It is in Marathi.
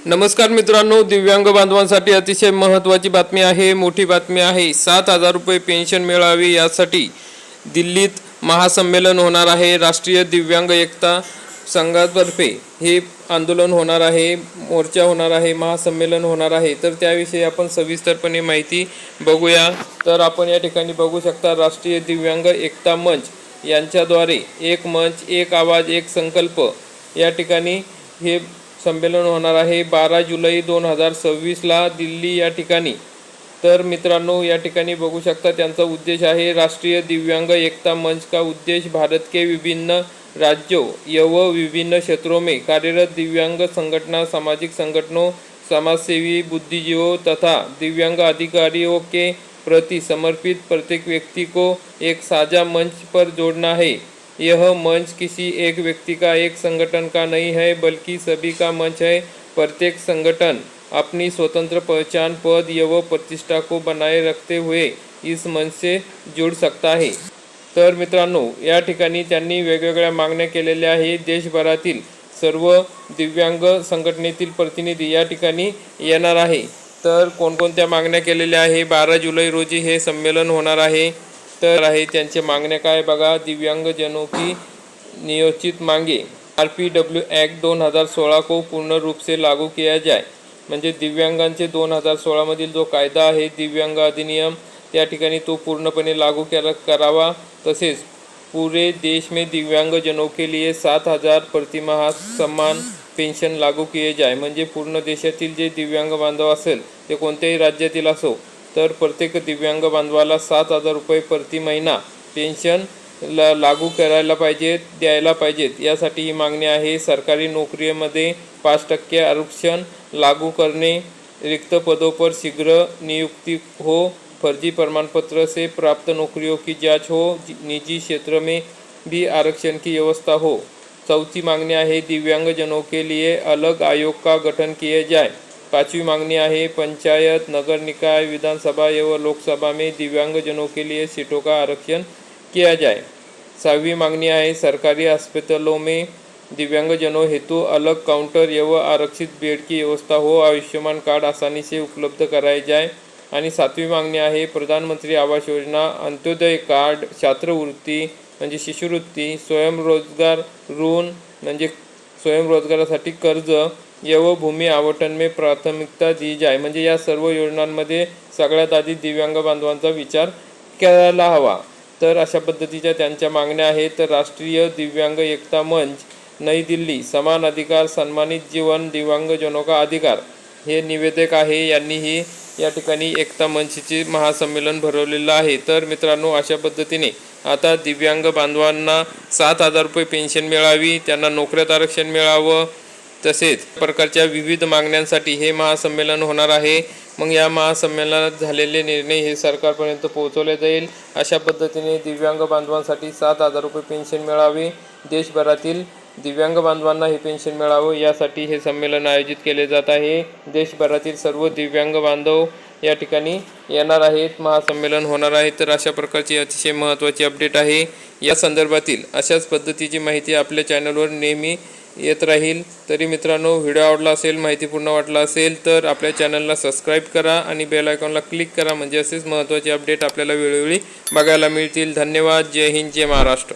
नमस्कार मित्रांनो, दिव्यांग बांधवांसाठी अतिशय महत्त्वाची बातमी आहे, मोठी बातमी आहे। 7,000 रुपये पेन्शन मिळावी यासाठी दिल्लीत महासंमेलन होणार आहे। राष्ट्रीय दिव्यांग एकता संघातर्फे हे आंदोलन होणार आहे, मोर्चा होणार आहे, महासंमेलन होणार आहे। तर त्याविषयी आपण सविस्तरपणे माहिती बघूया। तर आपण या ठिकाणी बघू शकता, राष्ट्रीय दिव्यांग एकता मंच यांच्याद्वारे एक मंच एक आवाज एक संकल्प या ठिकाणी हे संमेलन होणार आहे 12 जुलै 2026 दिल्ली या ठिकाणी। तर मित्रांनो, या ठिकाणी बघू शकता त्यांचा उद्देश आहे राष्ट्रीय दिव्यांग एकता मंच का उद्देश्य भारत के विभिन्न राज्यों एवं विभिन्न क्षेत्रों में कार्यरत दिव्यांग संगठना, सामाजिक संगठनों, समाजसेवी, बुद्धिजीवों तथा दिव्यांग अधिकारियों के प्रति समर्पित प्रत्येक व्यक्ति को एक साझा मंच पर जोड़ना है। यह मंच किसी एक व्यक्ति का, एक संगठन का नहीं है, बल्कि सभी का मंच है। प्रत्येक संगठन अपनी स्वतंत्र पहचान, पद एवं प्रतिष्ठा को बनाए रखते हुए इस मंच से जुड़ सकता है। तर मित्रांनो, या ठिकाणी त्यांनी वेगवेगळ्या मागण्या केलेल्या आहेत। देशभरातील सर्व दिव्यांग संघटनेतील प्रतिनिधी या ठिकाणी येणार आहे। तर कोणकोणत्या मागण्या केलेल्या आहे? 12 जुलै रोजी हे संमेलन होणार आहे। तर आहे त्यांचे मागण्या काय बघा। दिव्यांगजनों की नियोजित मांगे, RPW एक्ट 2016 को पूर्ण रूप से लागू किया जाए। म्हणजे दिव्यांगांचे 2016 मधील जो कायदा आहे दिव्यांग अधिनियम, त्या ठिकाणी तो पूर्णपणे लागू करावा। तसेच पूरे देश में दिव्यांगजनों के लिए 7,000 प्रतिमाह समान पेन्शन लागू किए जाए। म्हणजे पूर्ण देशातील जे दिव्यांग बांधव असेल ते कोणत्याही राज्यातील असो, तर प्रत्येक दिव्यांग बांधवाला 7,000 रुपये प्रति महिना पेन्शन लागू करायला पाहिजेत, द्यायला पाहिजेत। यासाठी ही मागणी आहे। सरकारी नोकरीमध्ये 5% आरक्षण लागू करणे, रिक्त पदों पर शीघ्र नियुक्ति हो, फर्जी प्रमाण पत्र से प्राप्त नौकरियों की जांच हो, निजी क्षेत्र में भी आरक्षण की व्यवस्था हो। चौथी मांगनी है दिव्यांगजनों के लिए अलग आयोग का गठन किया जाए। पांचवी मांगनी है पंचायत, नगर निकाय, विधानसभा एवं लोकसभा में दिव्यांगजनों के लिए सीटों का आरक्षण किया जाए। सातवीं मांगनी है सरकारी अस्पतालों में दिव्यांगजनों हेतु अलग काउंटर एवं आरक्षित बेड की व्यवस्था हो, आयुष्मान कार्ड आसानी से उपलब्ध कराए जाए। आणि सातवी मागणी आहे प्रधानमंत्री आवास योजना, अंत्योदय कार्ड, छात्रवृत्ती म्हणजे शिष्यवृत्ती, स्वयंरोजगार ऋण म्हणजे स्वयंरोजगारासाठी कर्ज एवं भूमी आवंटन में प्राथमिकता दी जाए। म्हणजे या सर्व योजनांमध्ये सगळ्यात आधी दिव्यांग बांधवांचा विचार करायला हवा। तर अशा पद्धतीच्या त्यांच्या मागण्या आहेत। तर राष्ट्रीय दिव्यांग एकता मंच नई दिल्ली, समान अधिकार सम्मानित जीवन दिव्यांगजनों का अधिकार हे निवेदक आहे। यांनीही या ठिकाणी एकता मंचचे महासंमेलन भरवलेलं आहे। तर मित्रांनो, अशा पद्धतीने आता दिव्यांग बांधवांना 7,000 रुपये पेन्शन मिळावी, त्यांना नोकऱ्यात आरक्षण मिळावं, तसेच प्रकारच्या विविध मागण्यांसाठी हे महासंमेलन होणार आहे। मग या महासंमेलनात झालेले निर्णय हे सरकारपर्यंत पोहोचवले जाईल। अशा पद्धतीने दिव्यांग बांधवांसाठी 7,000 रुपये पेन्शन मिळावी, देशभरातील दिव्यांग बांधवांना हे पेन्शन मिळावं यासाठी हे संमेलन आयोजित केले जात आहे। देशभरातील सर्व दिव्यांग बांधव या ठिकाणी येणार आहेत, महासंमेलन होणार आहे। तर अशा प्रकारची अतिशय महत्त्वाची अपडेट आहे। या संदर्भातील अशाच पद्धतीची माहिती आपल्या चॅनलवर नेहमी येत राहील। तरी मित्रांनो, व्हिडिओ आवडला असेल, माहितीपूर्ण वाटला असेल तर आपल्या चॅनलला सबस्क्राईब करा आणि बेल आयकॉनला क्लिक करा, म्हणजे असेच महत्त्वाचे अपडेट आपल्याला वेळोवेळी बघायला मिळतील। धन्यवाद। जय हिंद, जय महाराष्ट्र।